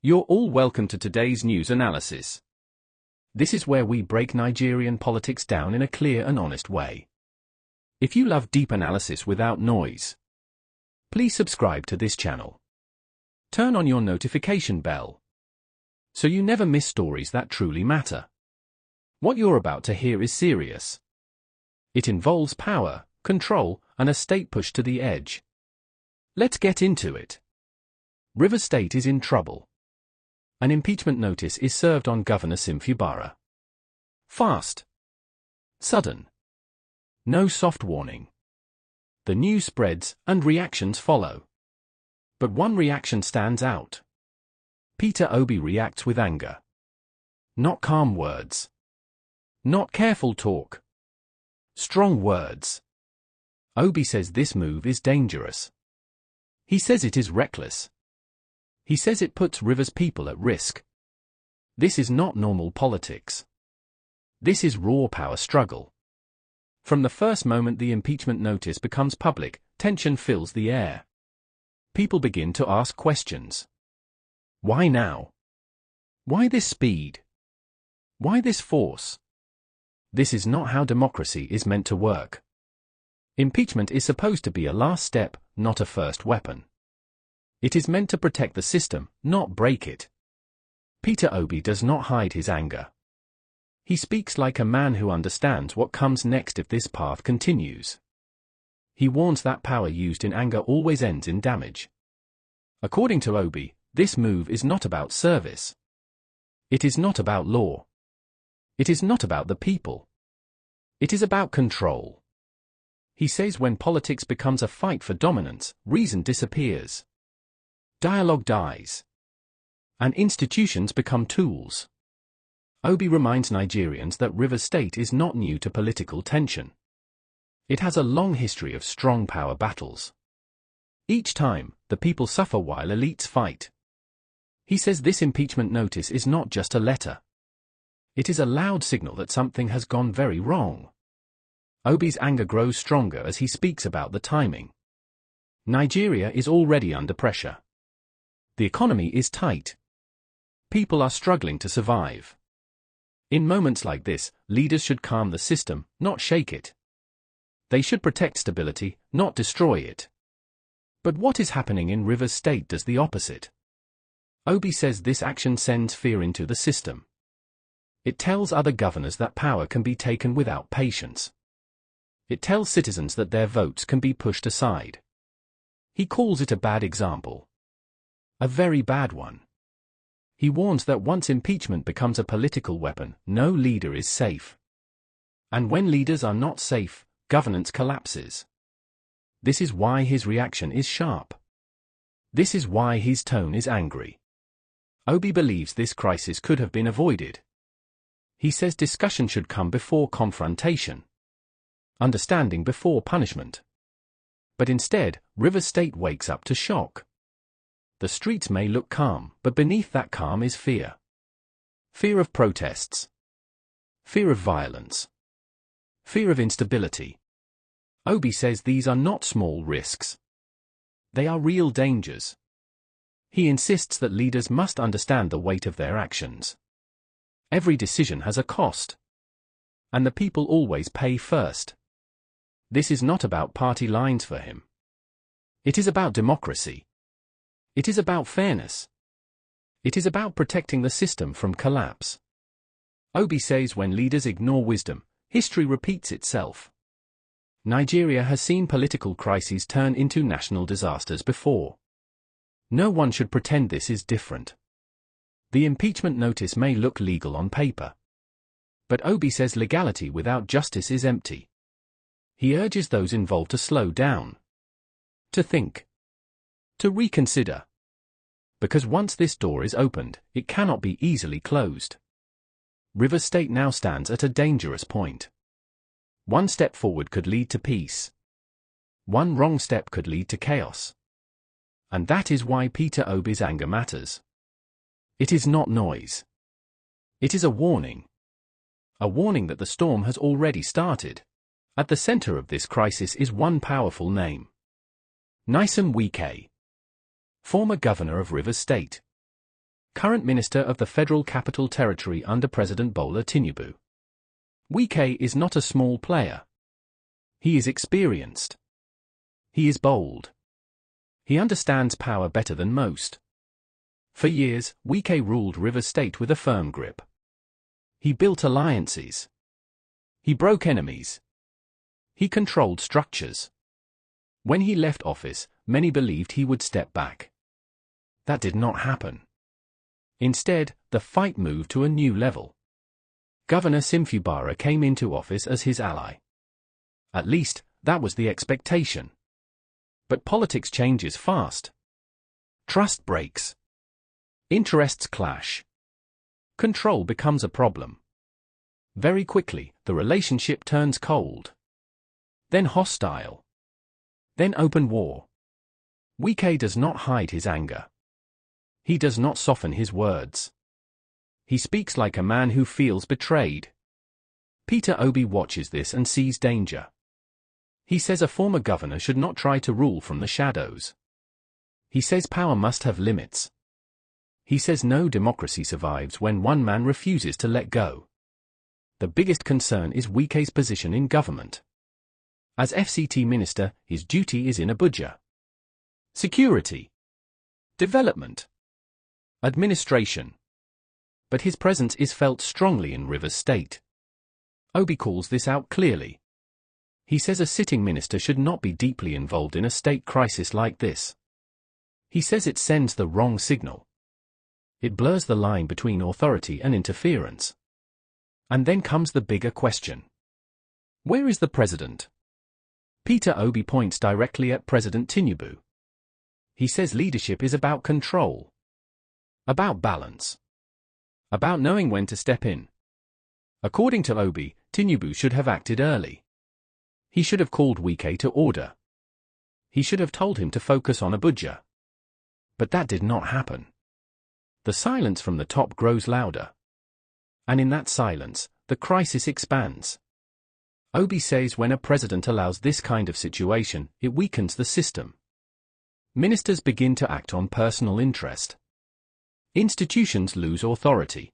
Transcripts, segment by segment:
You're all welcome to today's news analysis. This is where we break Nigerian politics down in a clear and honest way. If you love deep analysis without noise, please subscribe to this channel. Turn on your notification bell so you never miss stories that truly matter. What you're about to hear is serious. It involves power, control, and a state pushed to the edge. Let's get into it. Rivers State is in trouble. An impeachment notice is served on Governor Sim Fubara. Fast. Sudden. No soft warning. The news spreads, and reactions follow. But one reaction stands out. Peter Obi reacts with anger. Not calm words. Not careful talk. Strong words. Obi says this move is dangerous. He says it is reckless. He says it puts Rivers people at risk. This is not normal politics. This is raw power struggle. From the first moment the impeachment notice becomes public, tension fills the air. People begin to ask questions. Why now? Why this speed? Why this force? This is not how democracy is meant to work. Impeachment is supposed to be a last step, not a first weapon. It is meant to protect the system, not break it. Peter Obi does not hide his anger. He speaks like a man who understands what comes next if this path continues. He warns that power used in anger always ends in damage. According to Obi, this move is not about service. It is not about law. It is not about the people. It is about control. He says when politics becomes a fight for dominance, reason disappears. Dialogue dies. And institutions become tools. Obi reminds Nigerians that Rivers State is not new to political tension. It has a long history of strong power battles. Each time, the people suffer while elites fight. He says this impeachment notice is not just a letter. It is a loud signal that something has gone very wrong. Obi's anger grows stronger as he speaks about the timing. Nigeria is already under pressure. The economy is tight. People are struggling to survive. In moments like this, leaders should calm the system, not shake it. They should protect stability, not destroy it. But what is happening in Rivers State does the opposite. Obi says this action sends fear into the system. It tells other governors that power can be taken without patience. It tells citizens that their votes can be pushed aside. He calls it a bad example. A very bad one. He warns that once impeachment becomes a political weapon, no leader is safe. And when leaders are not safe, governance collapses. This is why his reaction is sharp. This is why his tone is angry. Obi believes this crisis could have been avoided. He says discussion should come before confrontation. Understanding before punishment. But instead, Rivers State wakes up to shock. The streets may look calm, but beneath that calm is fear. Fear of protests. Fear of violence. Fear of instability. Obi says these are not small risks. They are real dangers. He insists that leaders must understand the weight of their actions. Every decision has a cost. And the people always pay first. This is not about party lines for him. It is about democracy. It is about fairness. It is about protecting the system from collapse. Obi says when leaders ignore wisdom, history repeats itself. Nigeria has seen political crises turn into national disasters before. No one should pretend this is different. The impeachment notice may look legal on paper. But Obi says legality without justice is empty. He urges those involved to slow down. To think. To reconsider. Because once this door is opened, it cannot be easily closed. Rivers State now stands at a dangerous point. One step forward could lead to peace. One wrong step could lead to chaos. And that is why Peter Obi's anger matters. It is not noise. It is a warning. A warning that the storm has already started. At the center of this crisis is one powerful name. Nyesom Wike, former governor of Rivers State. current Minister of the Federal Capital Territory under President Bola Tinubu. Wike is not a small player. He is experienced. He is bold. He understands power better than most. For years, Wike ruled Rivers State with a firm grip. He built alliances. He broke enemies. He controlled structures. When he left office, many believed he would step back. That did not happen. Instead, the fight moved to a new level. Governor Sim Fubara came into office as his ally. At least, that was the expectation. But politics changes fast. Trust breaks. Interests clash. Control becomes a problem. Very quickly, the relationship turns cold. Then hostile. Then open war. Wike does not hide his anger. He does not soften his words. He speaks like a man who feels betrayed. Peter Obi watches this and sees danger. He says a former governor should not try to rule from the shadows. He says power must have limits. He says no democracy survives when one man refuses to let go. The biggest concern is Wike's position in government. As FCT Minister, his duty is in Abuja. Security. Development. Administration. But his presence is felt strongly in Rivers State. Obi calls this out clearly. He says a sitting minister should not be deeply involved in a state crisis like this. He says it sends the wrong signal. It blurs the line between authority and interference. And then comes the bigger question. Where is the president? Peter Obi points directly at President Tinubu. He says leadership is about control. About balance. About knowing when to step in. According to Obi, Tinubu should have acted early. He should have called Wike to order. He should have told him to focus on Abuja. But that did not happen. The silence from the top grows louder. And in that silence, the crisis expands. Obi says when a president allows this kind of situation, it weakens the system. Ministers begin to act on personal interest. Institutions lose authority.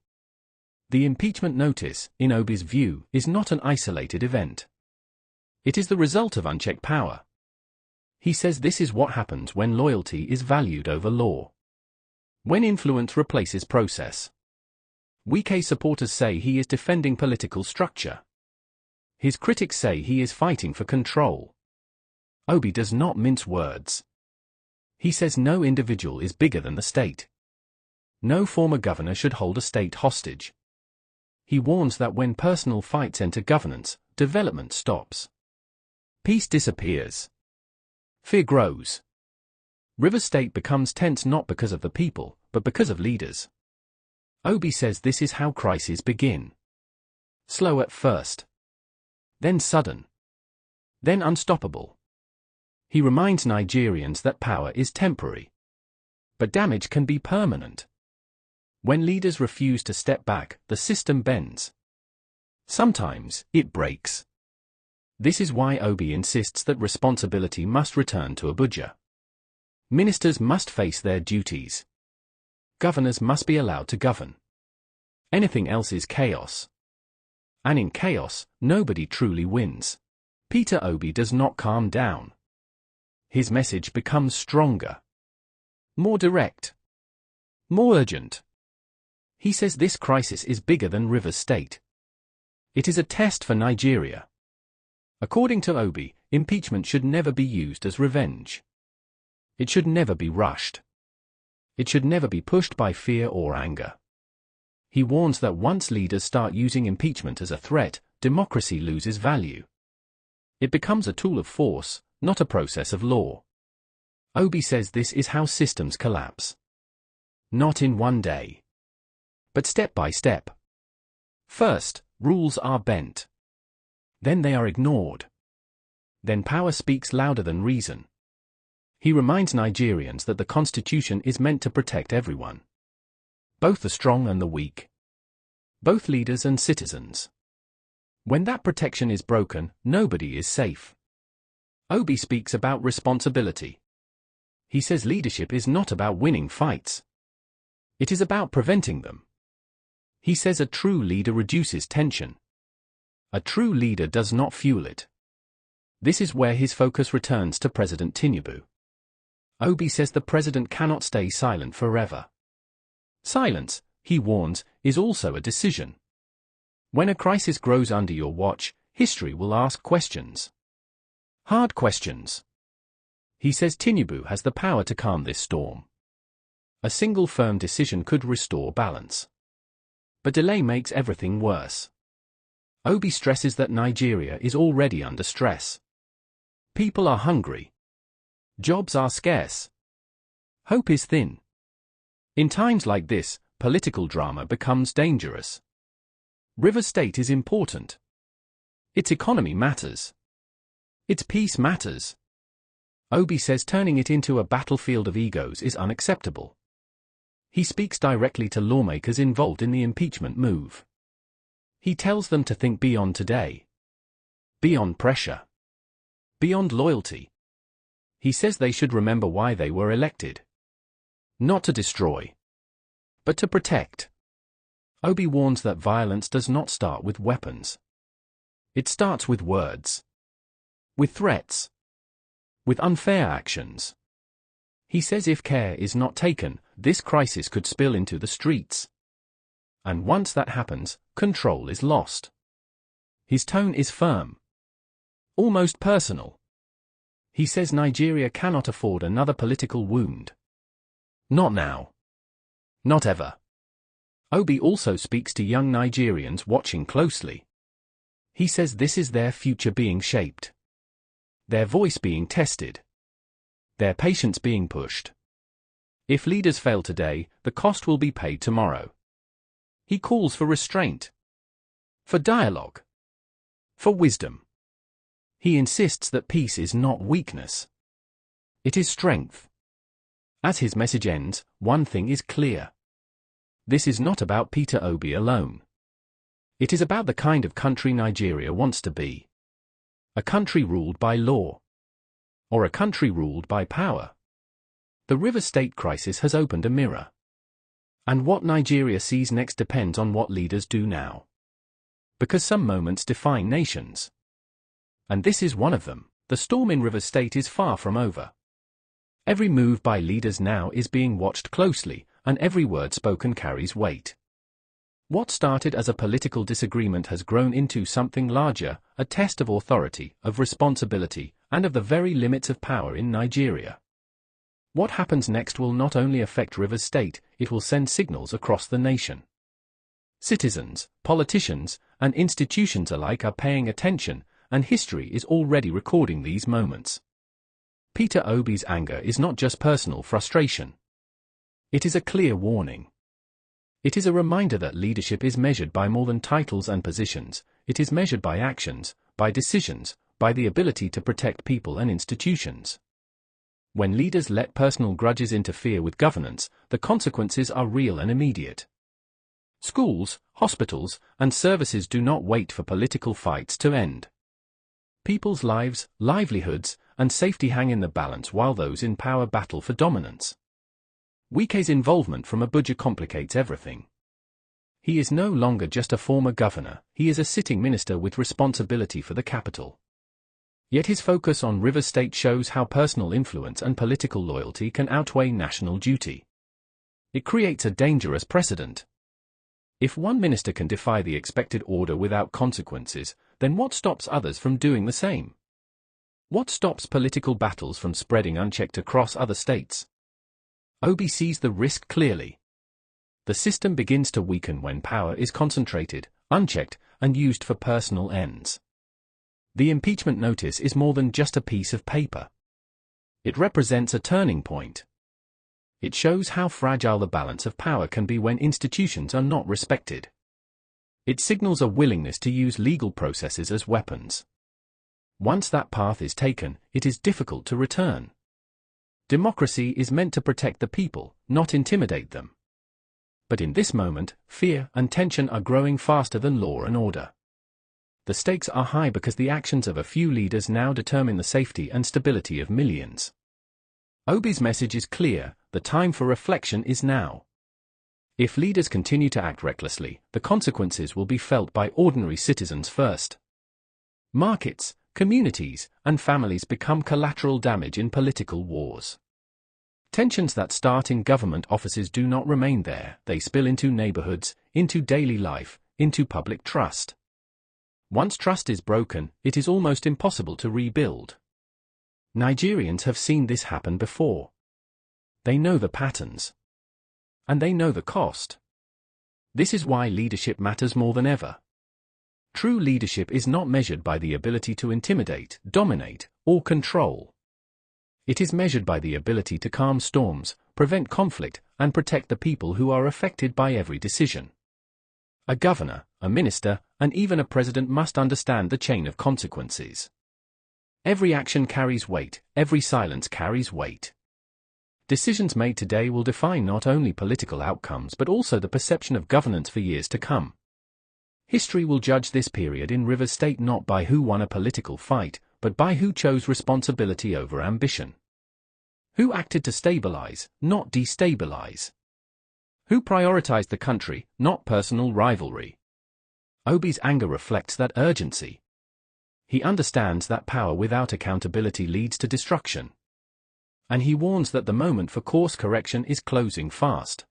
The impeachment notice, in Obi's view, is not an isolated event. It is the result of unchecked power. He says this is what happens when loyalty is valued over law. When influence replaces process. Wike supporters say he is defending political structure. His critics say he is fighting for control. Obi does not mince words. He says no individual is bigger than the state. No former governor should hold a state hostage. He warns that when personal fights enter governance, development stops. Peace disappears. Fear grows. Rivers State becomes tense not because of the people, but because of leaders. Obi says this is how crises begin. Slow at first. Then sudden. Then unstoppable. He reminds Nigerians that power is temporary. But damage can be permanent. When leaders refuse to step back, the system bends. Sometimes, it breaks. This is why Obi insists that responsibility must return to Abuja. Ministers must face their duties. Governors must be allowed to govern. Anything else is chaos. And in chaos, nobody truly wins. Peter Obi does not calm down. His message becomes stronger. More direct. More urgent. He says this crisis is bigger than Rivers State. It is a test for Nigeria. According to Obi, impeachment should never be used as revenge. It should never be rushed. It should never be pushed by fear or anger. He warns that once leaders start using impeachment as a threat, democracy loses value. It becomes a tool of force, not a process of law. Obi says this is how systems collapse. Not in one day. But step by step. First, rules are bent. Then they are ignored. Then power speaks louder than reason. He reminds Nigerians that the Constitution is meant to protect everyone. Both the strong and the weak. Both leaders and citizens. When that protection is broken, nobody is safe. Obi speaks about responsibility. He says leadership is not about winning fights. It is about preventing them. He says a true leader reduces tension. A true leader does not fuel it. This is where his focus returns to President Tinubu. Obi says the president cannot stay silent forever. Silence, he warns, is also a decision. When a crisis grows under your watch, history will ask questions. Hard questions. He says Tinubu has the power to calm this storm. A single firm decision could restore balance. But delay makes everything worse. Obi stresses that Nigeria is already under stress. People are hungry. Jobs are scarce. Hope is thin. In times like this, political drama becomes dangerous. Rivers State is important. Its economy matters. Its peace matters. Obi says turning it into a battlefield of egos is unacceptable. He speaks directly to lawmakers involved in the impeachment move. He tells them to think beyond today. Beyond pressure. Beyond loyalty. He says they should remember why they were elected. Not to destroy, but to protect. Obi warns that violence does not start with weapons. It starts with words. With threats. With unfair actions. He says if care is not taken, this crisis could spill into the streets. And once that happens, control is lost. His tone is firm. Almost personal. He says Nigeria cannot afford another political wound. Not now. Not ever. Obi also speaks to young Nigerians watching closely. He says this is their future being shaped. Their voice being tested. Their patience being pushed. If leaders fail today, the cost will be paid tomorrow. He calls for restraint. For dialogue. For wisdom. He insists that peace is not weakness. It is strength. As his message ends, one thing is clear. This is not about Peter Obi alone. It is about the kind of country Nigeria wants to be. A country ruled by law. Or a country ruled by power. The River State crisis has opened a mirror. And what Nigeria sees next depends on what leaders do now. Because some moments define nations. And this is one of them. The storm in River State is far from over. Every move by leaders now is being watched closely, and every word spoken carries weight. What started as a political disagreement has grown into something larger, a test of authority, of responsibility, and of the very limits of power in Nigeria. What happens next will not only affect River State, it will send signals across the nation. Citizens, politicians, and institutions alike are paying attention, and history is already recording these moments. Peter Obi's anger is not just personal frustration. It is a clear warning. It is a reminder that leadership is measured by more than titles and positions. It is measured by actions, by decisions, by the ability to protect people and institutions. When leaders let personal grudges interfere with governance, the consequences are real and immediate. Schools, hospitals, and services do not wait for political fights to end. People's lives, livelihoods, and safety hang in the balance while those in power battle for dominance. Wike's involvement from Abuja complicates everything. He is no longer just a former governor, he is a sitting minister with responsibility for the capital. Yet his focus on River State shows how personal influence and political loyalty can outweigh national duty. It creates a dangerous precedent. If one minister can defy the expected order without consequences, then what stops others from doing the same? What stops political battles from spreading unchecked across other states? Obi sees the risk clearly. The system begins to weaken when power is concentrated, unchecked, and used for personal ends. The impeachment notice is more than just a piece of paper. It represents a turning point. It shows how fragile the balance of power can be when institutions are not respected. It signals a willingness to use legal processes as weapons. Once that path is taken, it is difficult to return. Democracy is meant to protect the people, not intimidate them. But in this moment, fear and tension are growing faster than law and order. The stakes are high because the actions of a few leaders now determine the safety and stability of millions. Obi's message is clear: the time for reflection is now. If leaders continue to act recklessly, the consequences will be felt by ordinary citizens first. Markets, communities, and families become collateral damage in political wars. Tensions that start in government offices do not remain there, they spill into neighborhoods, into daily life, into public trust. Once trust is broken, it is almost impossible to rebuild. Nigerians have seen this happen before. They know the patterns. And they know the cost. This is why leadership matters more than ever. True leadership is not measured by the ability to intimidate, dominate, or control. It is measured by the ability to calm storms, prevent conflict, and protect the people who are affected by every decision. A governor, a minister, and even a president must understand the chain of consequences. Every action carries weight, every silence carries weight. Decisions made today will define not only political outcomes but also the perception of governance for years to come. History will judge this period in Rivers State not by who won a political fight, but by who chose responsibility over ambition. Who acted to stabilize, not destabilize. Who prioritized the country, not personal rivalry. Obi's anger reflects that urgency. He understands that power without accountability leads to destruction. And he warns that the moment for course correction is closing fast.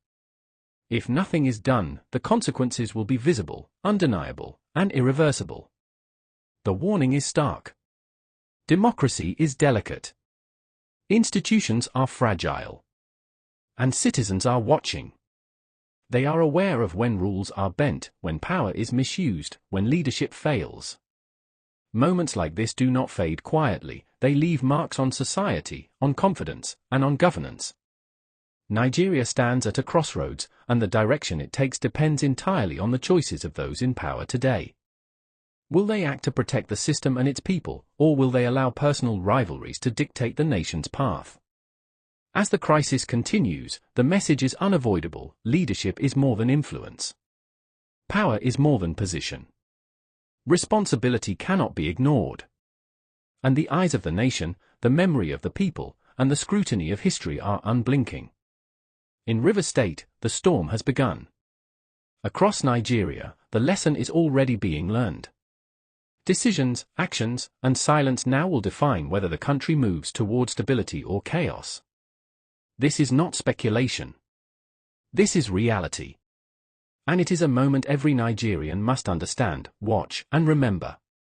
If nothing is done, the consequences will be visible, undeniable, and irreversible. The warning is stark. Democracy is delicate. Institutions are fragile. And citizens are watching. They are aware of when rules are bent, when power is misused, when leadership fails. Moments like this do not fade quietly, they leave marks on society, on confidence, and on governance. Nigeria stands at a crossroads, and the direction it takes depends entirely on the choices of those in power today. Will they act to protect the system and its people, or will they allow personal rivalries to dictate the nation's path? As the crisis continues, the message is unavoidable: leadership is more than influence. Power is more than position. Responsibility cannot be ignored. And the eyes of the nation, the memory of the people, and the scrutiny of history are unblinking. In Rivers State, the storm has begun. Across Nigeria, the lesson is already being learned. Decisions, actions, and silence now will define whether the country moves toward stability or chaos. This is not speculation. This is reality. And it is a moment every Nigerian must understand, watch, and remember.